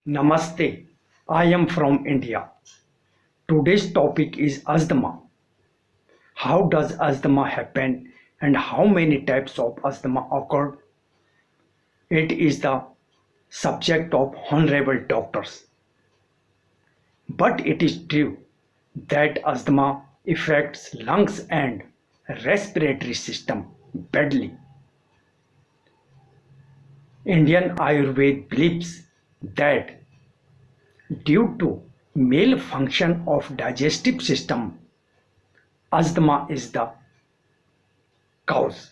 Namaste, I am from India. Today's topic is asthma. How does asthma happen and how many types of asthma occur? It is the subject of honorable doctors. But it is true that asthma affects lungs and respiratory system badly. Indian Ayurveda believes that due to malfunction of digestive system, asthma is the cause.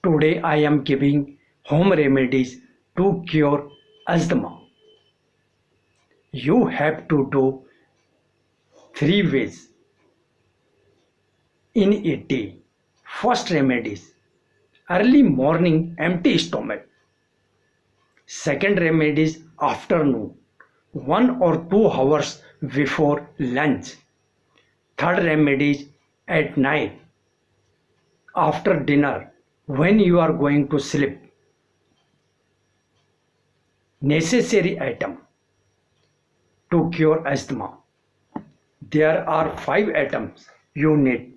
Today I am giving home remedies to cure asthma. You have to do 3 ways in a day. First remedies, early morning empty stomach. Second remedies, afternoon 1 or 2 hours before lunch. Third remedies, at night after dinner when you are going to sleep. Necessary item to cure asthma. There are 5 items you need.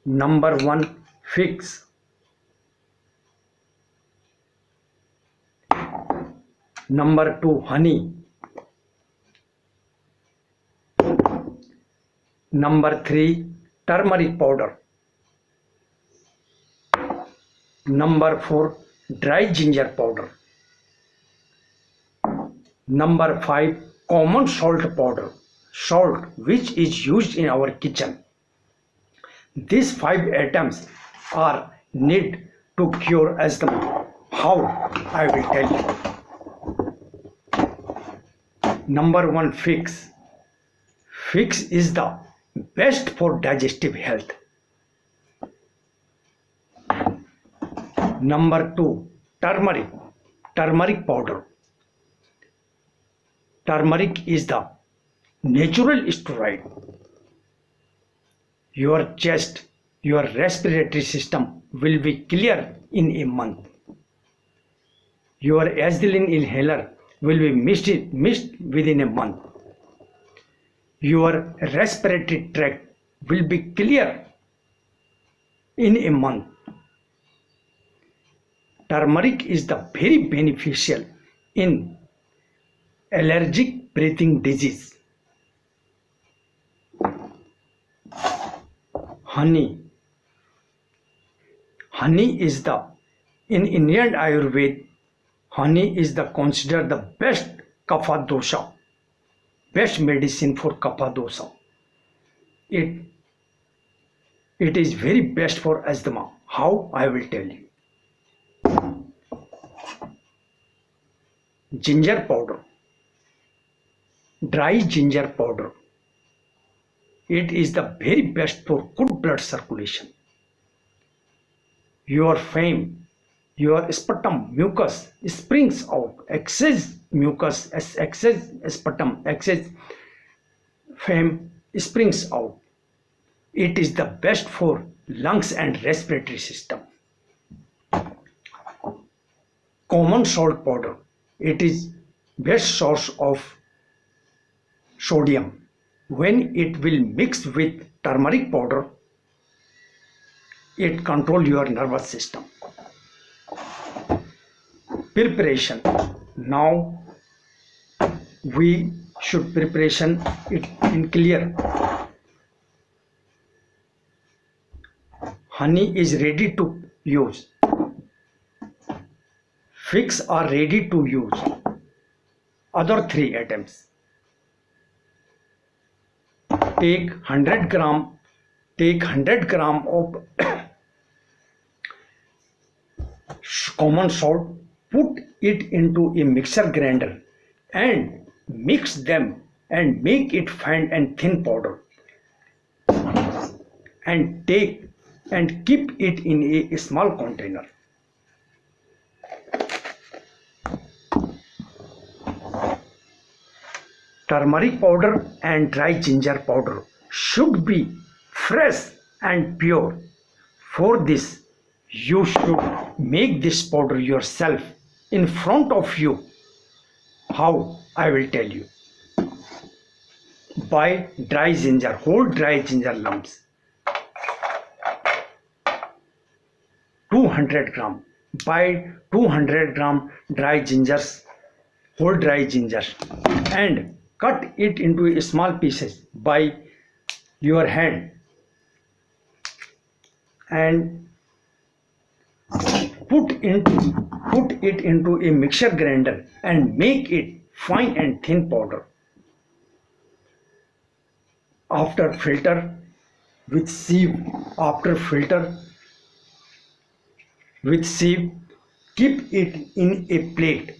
Number 1, fix. Number 2, honey. Number 3, turmeric powder. Number 4, dry ginger powder. Number 5, common salt powder. Salt which is used in our kitchen. These 5 items are need to cure asthma. How? I will tell you. Number 1, fix. Fix is the best for digestive health. Number 2, turmeric. Turmeric powder. Turmeric is the natural steroid. Your chest, your respiratory system will be clear in a month. Your acetylene inhaler will be missed within a month. Your respiratory tract will be clear in a month. Turmeric is the very beneficial in allergic breathing disease. Honey. Honey is the, in Indian Ayurveda, honey is the considered the best kapha dosha, best medicine for kapha dosha. It is very best for asthma. How? I will tell you. Ginger powder. Dry ginger powder. It is the very best for good blood circulation. Your phlegm, your sputum mucus springs out. Excess mucus, excess sputum, excess phlegm springs out. It is the best for lungs and respiratory system. Common salt powder. It is best source of sodium. When it will mix with turmeric powder, it control your nervous system. Preparation. Now we should preparation it in clear. Honey is ready to use. Fix are ready to use. Other 3 items. Take 100 gram of common salt, put it into a mixer grinder and mix them and make it fine and thin powder, and take and keep it in a small container. Turmeric powder and dry ginger powder should be fresh and pure. For this, You should make this powder yourself in front of you. How? I will tell you. Buy dry ginger, whole dry ginger lumps, 200 gram. Buy 200 gram dry gingers, whole dry ginger, and cut it into small pieces by your hand, and put it into a mixer grinder and make it fine and thin powder. After filter with sieve, after filter with sieve, keep it in a plate.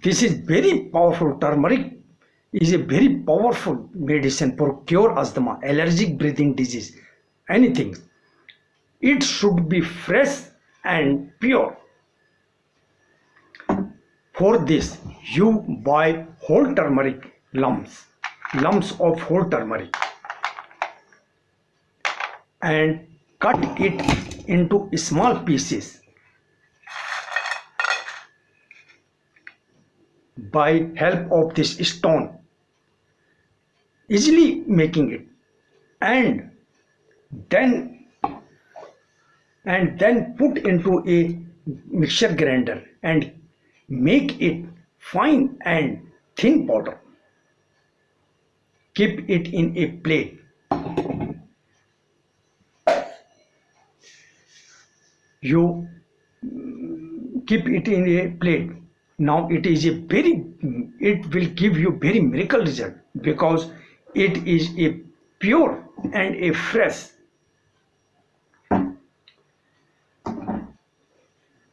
This is very powerful. Turmeric is a very powerful medicine for cure asthma, allergic breathing disease, anything. It should be fresh and pure. For this, you buy whole turmeric lumps of whole turmeric, and cut it into small pieces by help of this stone, easily making it, and then put into a mixture grinder and make it fine and thin powder. Keep it in a plate. You keep it in a plate. Now it will give you very miracle result, because it is a pure and a fresh.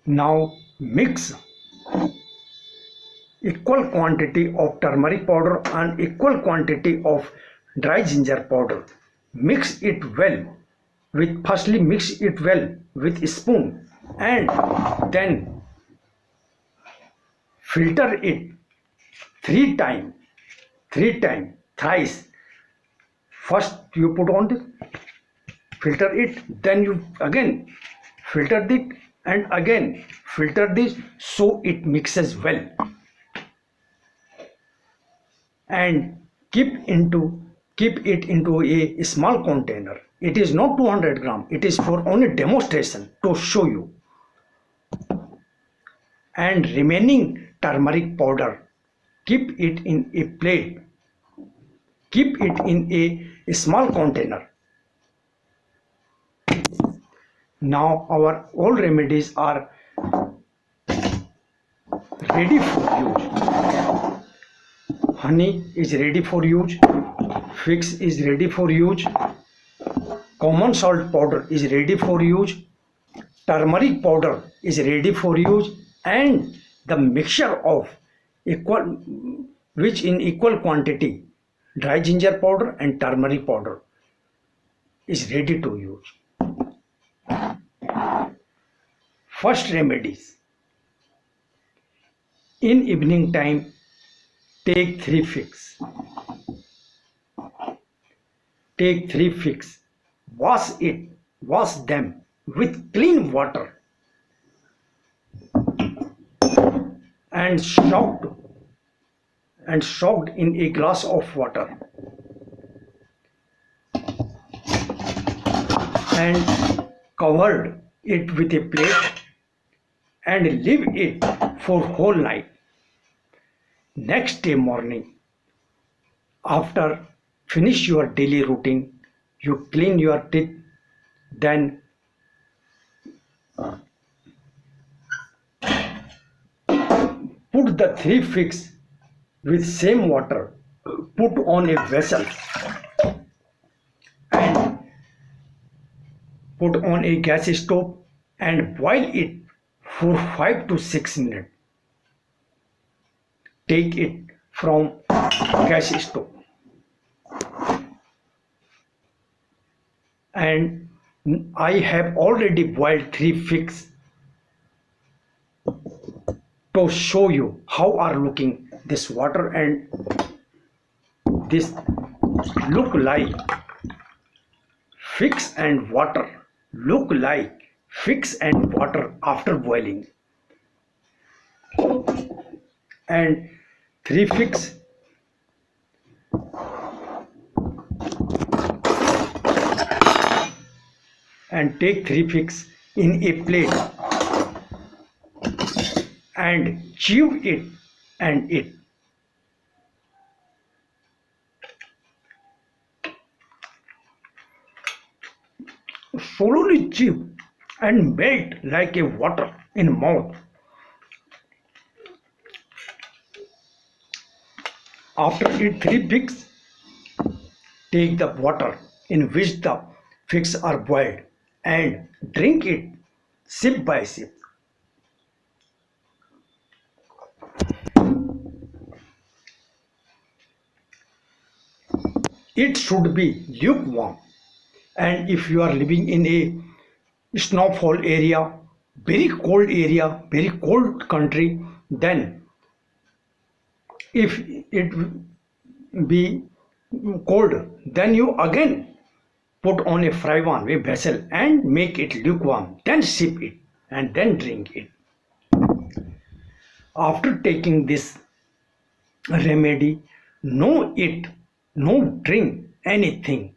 Now mix equal quantity of turmeric powder and equal quantity of dry ginger powder. Mix it well firstly mix it well with a spoon, and then filter it thrice. First you put on the filter it, then you again filter it, and again filter this, so it mixes well, and keep it into a small container. It is not 200 gram, it is for only demonstration to show you. And remaining turmeric powder, keep it in a plate, keep it in a small container. Now our all remedies are ready for use. Honey is ready for use, fix is ready for use, common salt powder is ready for use, turmeric powder is ready for use, and the mixture of which in equal quantity dry ginger powder and turmeric powder is ready to use. First remedies. In evening time, take 3 figs. Take 3 figs. Wash them with clean water and soaked in a glass of water, and covered it with a plate and leave it for whole night. Next day morning, after finish your daily routine, you clean your teeth, then put the 3 figs with same water, put on a vessel and put on a gas stove and boil it for 5 to 6 minutes. Take it from gas stove and I have already boiled 3 figs to show you how are looking this water and this look like fix and water, look like fix and water after boiling, and 3 fix and take 3 fix in a plate and chew it and eat. Slowly chew and melt like a water in mouth. After eat 3 figs, take the water in which the figs are boiled and drink it sip by sip. It should be lukewarm, and if you are living in a snowfall area, very cold country, then if it be cold, then you again put on a fry pan, a vessel, and make it lukewarm, then sip it and then drink it. After taking this remedy, no eat, no drink anything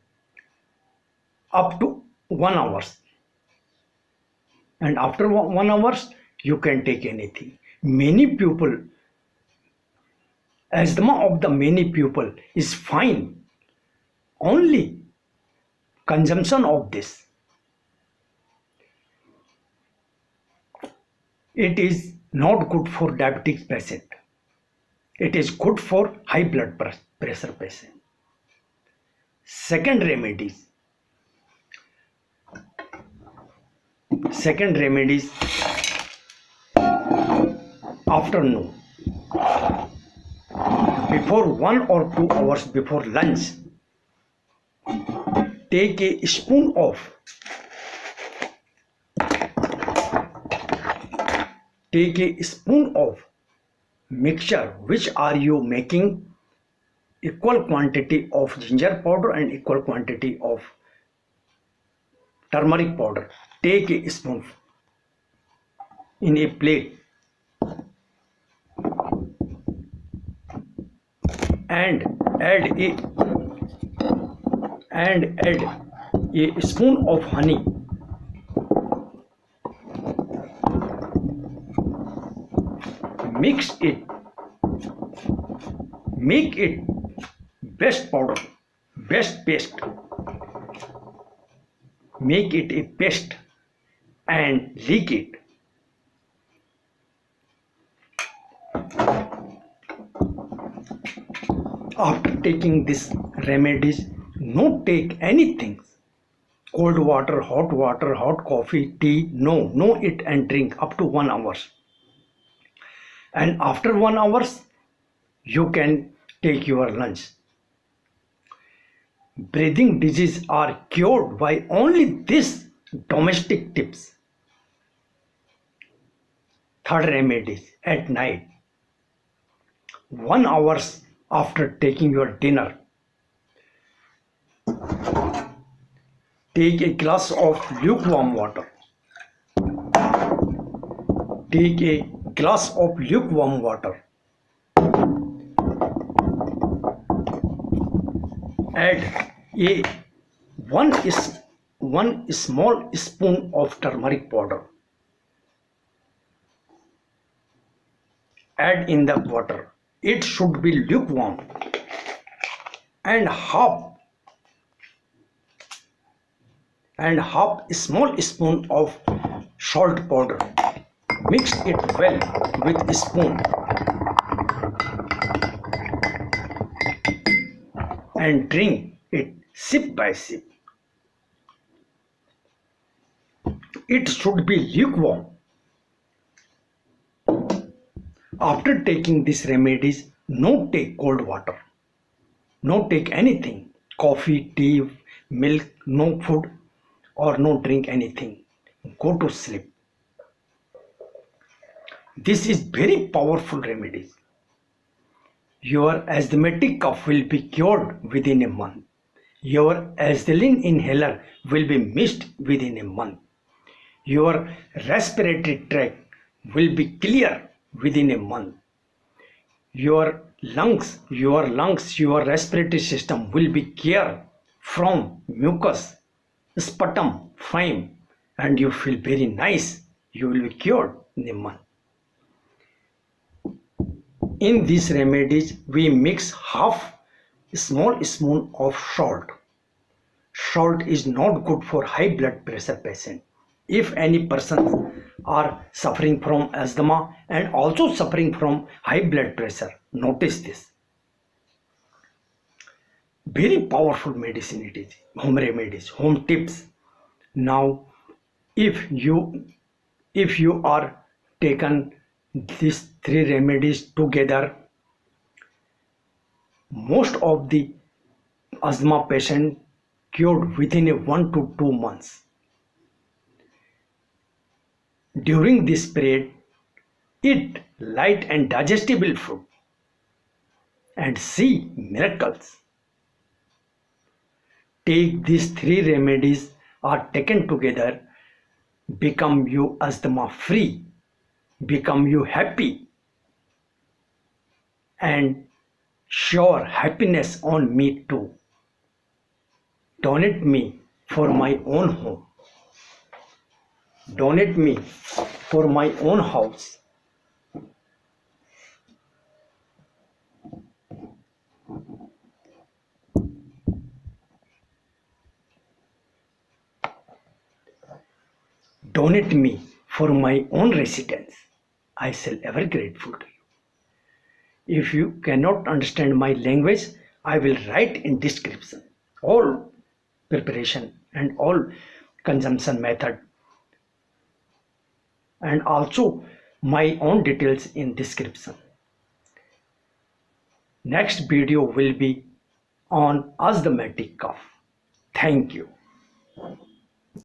up to 1 hour, and after 1 hour you can take anything. Many people, asthma of the many people is fine, only consumption of this. It is not good for diabetic patient. It is good for high blood pressure patient. Second remedies. Second remedies afternoon. Before 1 or 2 hours before lunch, take a spoon of mixture which are you making equal quantity of ginger powder and equal quantity of turmeric powder. Take a spoon in a plate and add a spoon of honey. Mix it, make it best powder, best paste. Make it a paste and leak it. After taking this remedies, no take anything. Cold water, hot coffee, tea, no eat and drink up to 1 hour. And after 1 hour, you can take your lunch. Breathing disease are cured by only this domestic tips. Third remedies at night. 1 hour after taking your dinner, take a glass of lukewarm water. Take a glass of lukewarm water. Add one small spoon of turmeric powder. Add in the water. It should be lukewarm, and half small spoon of salt powder. Mix it well with a spoon and drink it sip by sip. It should be lukewarm. After taking these remedies, no take cold water, no take anything, coffee, tea, milk, no food or no drink anything. Go to sleep. This is very powerful remedies. Your asthmatic cough will be cured within a month. Your Azthelin inhaler will be missed within a month. Your respiratory tract will be clear within a month. Your lungs, your respiratory system will be clear from mucus, sputum, phlegm, and you feel very nice. You will be cured in a month. In these remedies, we mix half a small spoon of salt. Salt is not good for high blood pressure patient. If any persons are suffering from asthma and also suffering from high blood pressure, notice this. Very powerful medicine it is. Home remedies, home tips. Now, if you are taken these three remedies together, most of the asthma patient cured within 1 to 2 months. During this period, eat light and digestible food and see miracles. Take these three remedies are taken together, become you asthma free, become you happy, and shower happiness on me too. Donate me for my own home. Donate me for my own house. Donate me for my own residence. I shall ever grateful to you. If you cannot understand my language, I will write in description all preparation and all consumption method and also my own details in description. Next video will be on asthmatic cough. Thank you.